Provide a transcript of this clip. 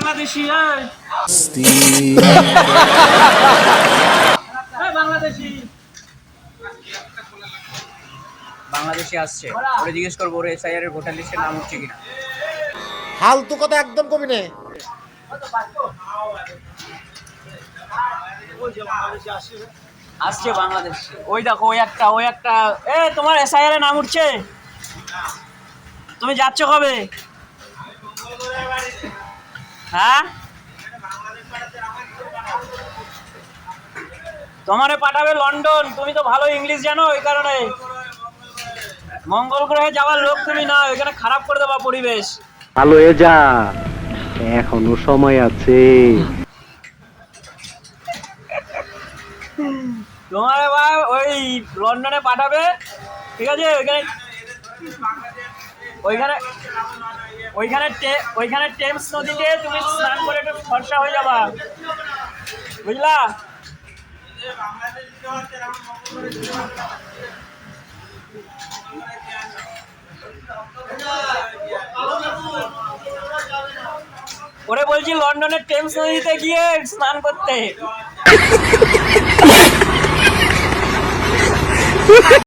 বাংলাদেশি বাংলাদেশি বাংলাদেশি আসছে, ওরে জিজ্ঞেস করবো ওর এসআইআর এর ভোটার লিস্টের নাম উঠছে কিনা। ফালতু কথা একদম কবি নে। আসছে বাংলাদেশ, ওই দেখো ওই একটা তোমার এসআইআর এর নাম উঠছে, তুমি যাচ্ছ কবে? হ্যাঁ তোমারে পাঠাবে লন্ডন, তুমি তো ভালো ইংলিশ জানো, ওই কারণে। মঙ্গল গ্রহে যাওয়ার লোক তুমি না, ওইখানে খারাপ করে দেবা পরিবেশ। ভালো হয়ে যা, এখনো সময় আছে। তোমার এবার ওই লন্ডনে পাঠাবে, ঠিক আছে? ওইখানে ওইখানে ওইখানে টেমস নদীতে তুমি স্নান করে একটু ফর্সা হয়ে যাবা, বুঝলা? ওরে বলছি লন্ডনের টেমস নদীতে গিয়ে স্নান করতে।